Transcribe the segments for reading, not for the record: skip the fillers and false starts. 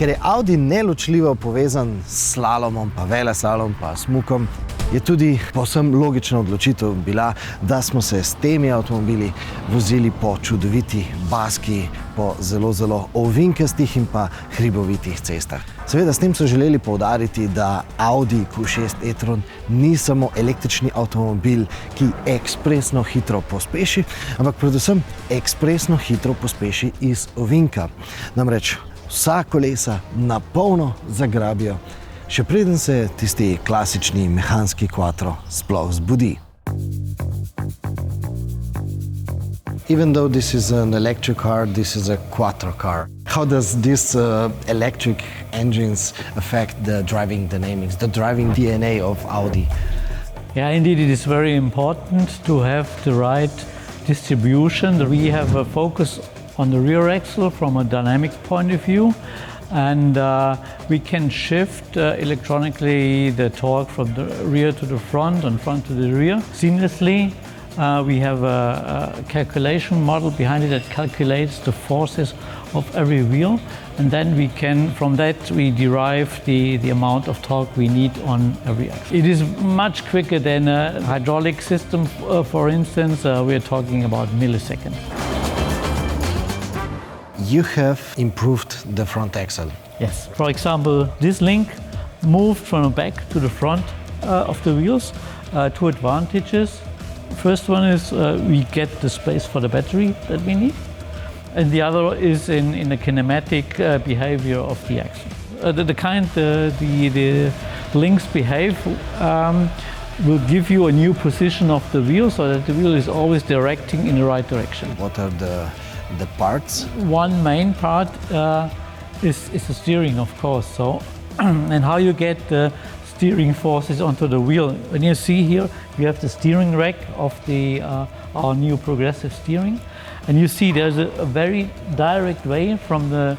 Ker je Audi neločljivo povezan s slalomom, pa veleslalom, pa smukom, je tudi povsem logična odločitev bila, da smo se s temi avtomobili vozili po čudoviti Baskiji, po zelo ovinkastih in pa hribovitih cestah. Seveda s tem so želeli poudariti, da Audi Q6 e-tron ni samo električni avtomobil, ki ekspresno hitro pospeši, ampak predvsem ekspresno hitro pospeši iz ovinka. Namreč vsa kolesa na polno zagrabijo, še preden se tisti klasični mehanski quattro sploh zbudi. Even though this is an electric car, this is a quattro car. How does this electric engines affect the driving dynamics, the driving DNA of Audi? Yeah, indeed, it is very important to have the right distribution. We have a focus on the rear axle from a dynamic point of view, and we can shift electronically the torque from the rear to the front and front to the rear seamlessly. We have a calculation model behind it that calculates the forces of every wheel, and then we can, from that, we derive the amount of torque we need on every axle. It is much quicker than a hydraulic system, for instance. We are talking about milliseconds. You have improved the front axle. Yes. For example, this link moved from the back to the front of the wheels. Two advantages. First one is we get the space for the battery that we need, and the other is in the kinematic behavior of the axle. The links behave will give you a new position of the wheel, so that the wheel is always directing in the right direction. What are the parts? One main part is the steering, of course. So, and how you get the steering forces onto the wheel. When you see here, we have the steering rack of our new progressive steering, and you see there's a very direct way from the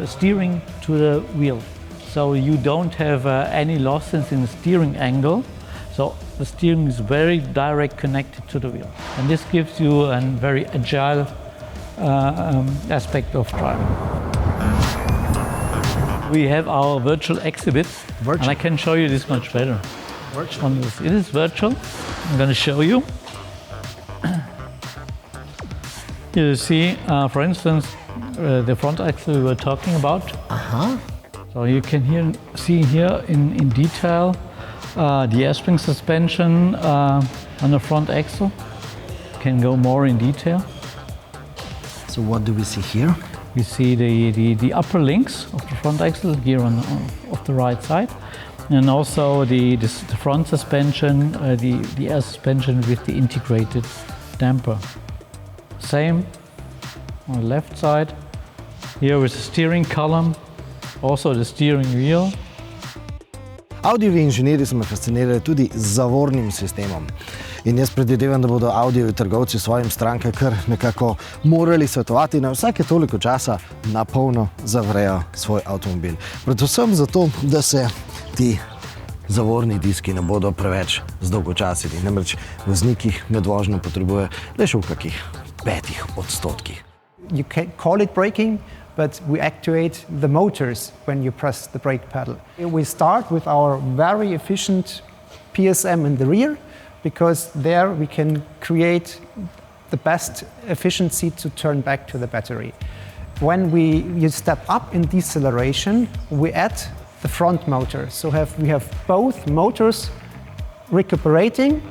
steering to the wheel. So you don't have any losses in the steering angle. So the steering is very direct connected to the wheel, and this gives you a very agile aspect of driving. We have our virtual exhibit, and I can show you this much better. Virtual? It is virtual. I'm going to show you. Here you see, for instance, the front axle we were talking about. So you can see here in detail the air spring suspension on the front axle. Can go more in detail. So what do we see here? We see the upper links of the front axle here on the right side, and also the front suspension, the air suspension with the integrated damper. Same on the left side. Here with the steering column, also the steering wheel. Audiovi inženirji so me fascinirali tudi z zavornim sistemom. In jaz predvidevam, da bodo Audiovi trgovci svojim strankam kar nekako morali svetovati, na vsake toliko časa na polno zavrejo svoj avtomobil. Predvsem zato, da se ti zavorni diski ne bodo preveč zdolgočasili. Namreč vozniki med vožnjo potrebujejo le še v kakih 5%. You can call it braking, but we actuate the motors when you press the brake pedal. We start with our very efficient PSM in the rear, because there we can create the best efficiency to turn back to the battery. When you step up in deceleration, we add the front motor. So we have both motors recuperating,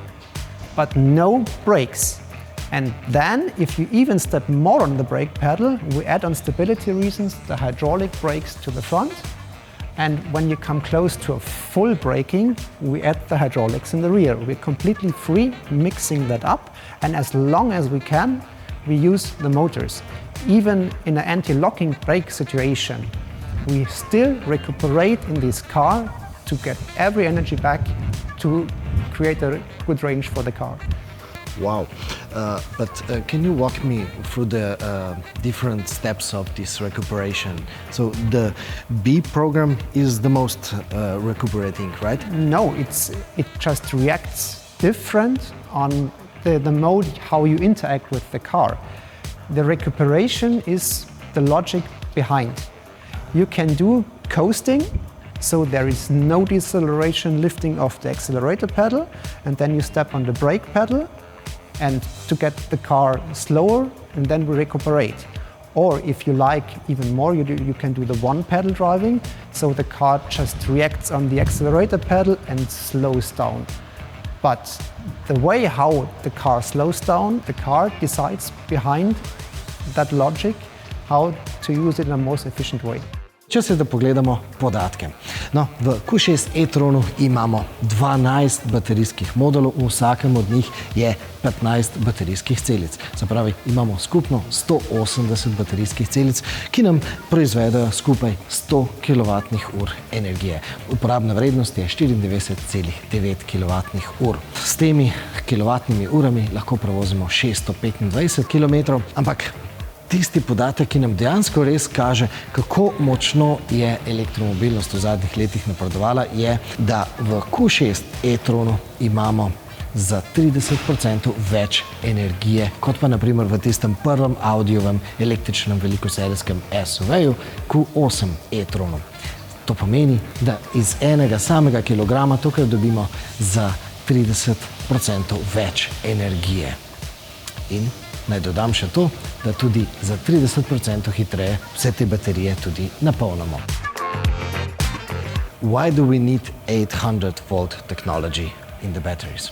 but no brakes. And then, if you even step more on the brake pedal, we add on stability reasons the hydraulic brakes to the front. And when you come close to a full braking, we add the hydraulics in the rear. We're completely free mixing that up, and as long as we can, we use the motors. Even in an anti-locking brake situation, we still recuperate in this car to get every energy back to create a good range for the car. Wow. But can you walk me through the different steps of this recuperation? So the B program is the most recuperating, right? No, it just reacts different on the mode, how you interact with the car. The recuperation is the logic behind. You can do coasting, so there is no deceleration lifting of the accelerator pedal, and then you step on the brake pedal and to get the car slower, and then we recuperate. Or if you like even more, you can do the one pedal driving, so the car just reacts on the accelerator pedal and slows down. But the way how the car slows down, the car decides behind that logic how to use it in a most efficient way. Če se da pogledamo podatke. No, v Q6 e-tronu imamo 12 baterijskih modulov, v vsakem od njih je 15 baterijskih celic. Se pravi, imamo skupno 180 baterijskih celic, ki nam proizvedajo skupaj 100 kWh energije. Uporabna vrednost je 94,9 kWh. S temi kilovatnimi urami lahko prevozimo 625 km, ampak tisti podatek, ki nam dejansko res kaže, kako močno je elektromobilnost v zadnjih letih napredovala, je, da v Q6 e-tronu imamo za 30% več energije, kot pa naprimer v tistem prvem Audijevem električnem velikoserijskem SUV-ju Q8 e-tronu. To pomeni, da iz enega samega kilograma tukaj dobimo za 30% več energije. In naj dodam še to, da tudi za 30% hitreje vse te baterije tudi napolnimo. Why do we need 800-volt technology in the batteries?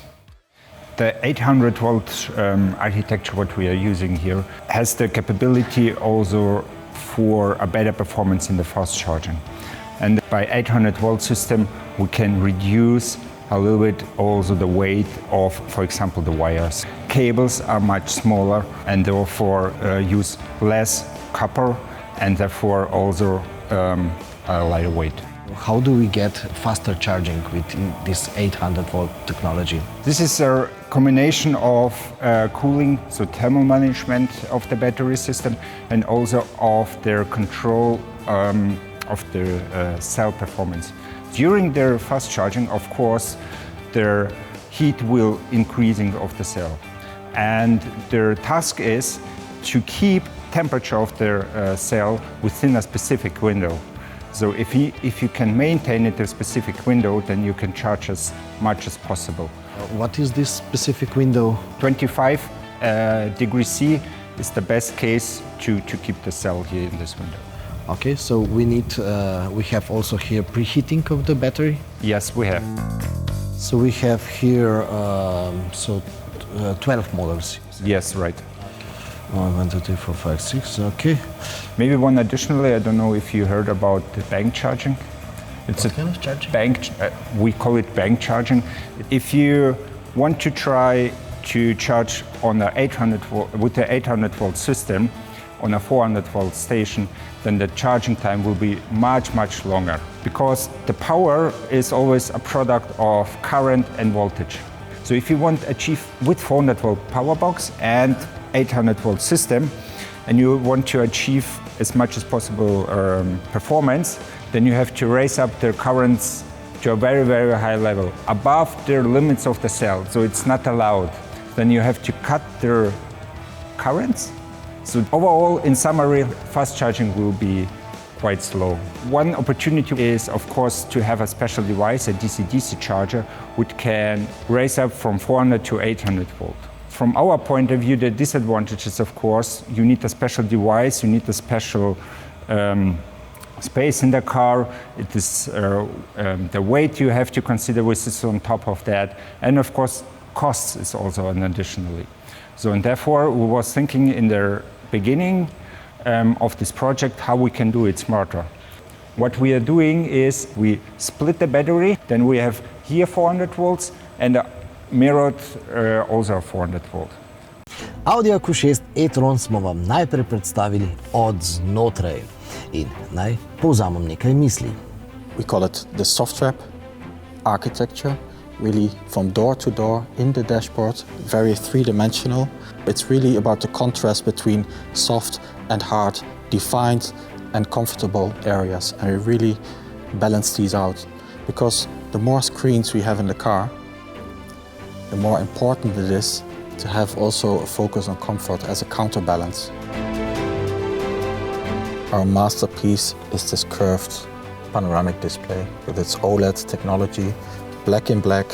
The 800-volt architecture what we are using here has the capability also for a better performance in the fast charging. And by 800-volt system we can reduce a little bit also the weight of, for example, the wires. Cables are much smaller and therefore use less copper and therefore also a lighter weight. How do we get faster charging with this 800-volt technology? This is a combination of cooling, so thermal management of the battery system, and also of their control of the cell performance. During their fast charging, of course, their heat will increasing of the cell. And their task is to keep temperature of their cell within a specific window. So if you can maintain it a specific window, then you can charge as much as possible. What is this specific window? 25 degrees C is the best case to keep the cell here in this window. Okay, so we have also here preheating of the battery? Yes, we have. So we have here 12 models. Yes, right. 1, 2, 3, 4, 5, 6, okay. Maybe one additionally, I don't know if you heard about the bank charging. It's what kind of charging? We call it bank charging. If you want to try to charge on the 800-volt, with the 800-volt system on a 400-volt station, then the charging time will be much, much longer. Because the power is always a product of current and voltage. So if you want to achieve with 400-volt power box and 800-volt system, and you want to achieve as much as possible performance, then you have to raise up their currents to a very, very high level, above their limits of the cell, so it's not allowed. Then you have to cut their currents. So overall, in summary, fast charging will be quite slow. One opportunity is, of course, to have a special device, a DC-DC charger, which can raise up from 400 to 800 volt. From our point of view, the disadvantage is, of course, you need a special device, you need a special space in the car. It is the weight you have to consider, which is on top of that. And of course, costs is also an additionally. So, and therefore, we was thinking in the beginning of this project how we can do it smarter. What we are doing is we split the battery, then we have here 400 volts and mirrored also 400 volt. Audi Q6 e-tron smo vam najprej predstavili od znotraj in naj povzamem nekaj misli. We call it the soft wrap architecture, really from door to door in the dashboard, very three-dimensional. It's really about the contrast between soft and hard, defined and comfortable areas, and we really balance these out. Because the more screens we have in the car, the more important it is to have also a focus on comfort as a counterbalance. Our masterpiece is this curved panoramic display with its OLED technology, black in black.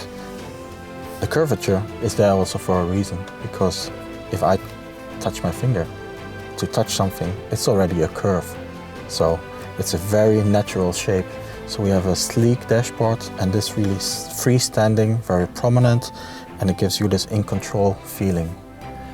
The curvature is there also for a reason, because if I touch my finger to touch something, it's already a curve. So it's a very natural shape. So we have a sleek dashboard, and this really freestanding, very prominent, and it gives you this in-control feeling.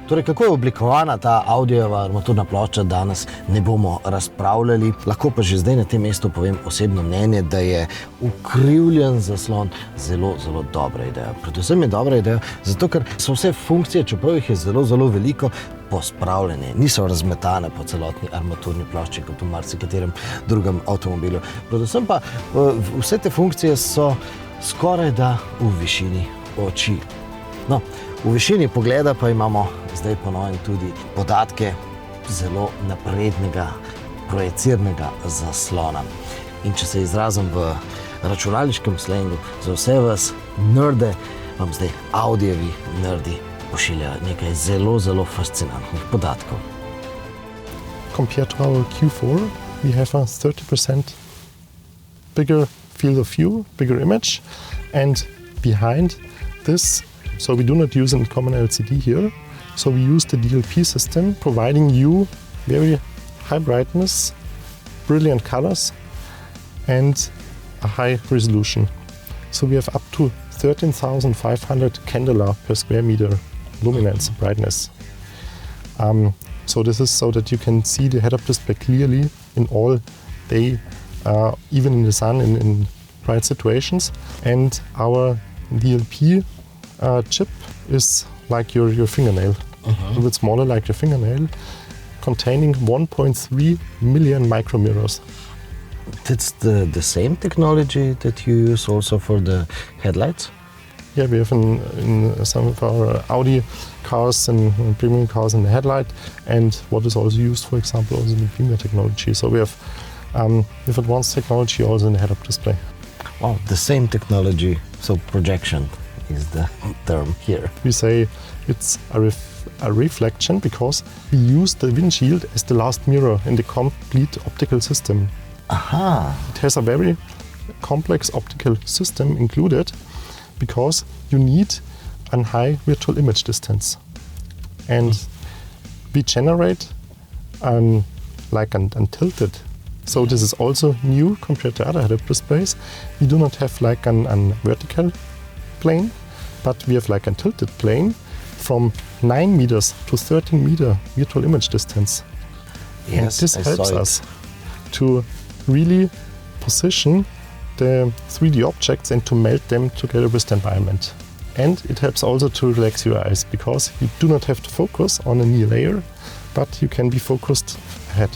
Torej, kako je oblikovana ta Audijeva armaturna plošča, danes ne bomo razpravljali. Lahko pa že zdaj na tem mestu povem osebno mnenje, da je ukrivljen zaslon zelo, zelo dobra ideja. Predvsem je dobra ideja, zato ker so vse funkcije, čeprav jih je zelo, zelo veliko, pospravljene, niso razmetane po celotni armaturni plošči, kot v marsikaterem drugem avtomobilu. Predvsem pa vse te funkcije so skoraj da v višini oči. No, v višini pogleda pa imamo zdaj po novem tudi podatke zelo naprednega projicirnega zaslona. In če se izrazim v računalniškem slengu, za vse vas nerde, vam zdaj Audijevi nerdi pošiljajo nekaj zelo, zelo fascinantnih podatkov. Compared to our Q4, we have a 30% bigger field of view, bigger image, and behind this, so we do not use a common LCD here, so we use the DLP system, providing you very high brightness, brilliant colors, and a high resolution. So we have up to 13,500 candela per square meter luminance, brightness. So this is so that you can see the head-up display clearly in all day, even in the sun, in bright situations. And our DLP chip is like your fingernail, a little bit smaller like your fingernail, containing 1.3 million micromirrors. That's the same technology that you use also for the headlights? Yeah, we have in some of our Audi cars and premium cars in the headlight, and what is also used, for example, also in the premium technology. So we have advanced technology also in the head-up display. Wow, the same technology, so projection is the term here. We say it's a reflection because we use the windshield as the last mirror in the complete optical system. Aha! It has a very complex optical system included because you need a high virtual image distance. And we generate like an tilted. So this is also new compared to other head-up displays. We do not have like an vertical plane, but we have like a tilted plane from 9 meters to 13 meter virtual image distance. Yes, and this helps us to really position the 3D objects and to melt them together with the environment. And it helps also to relax your eyes because you do not have to focus on a near layer, but you can be focused ahead.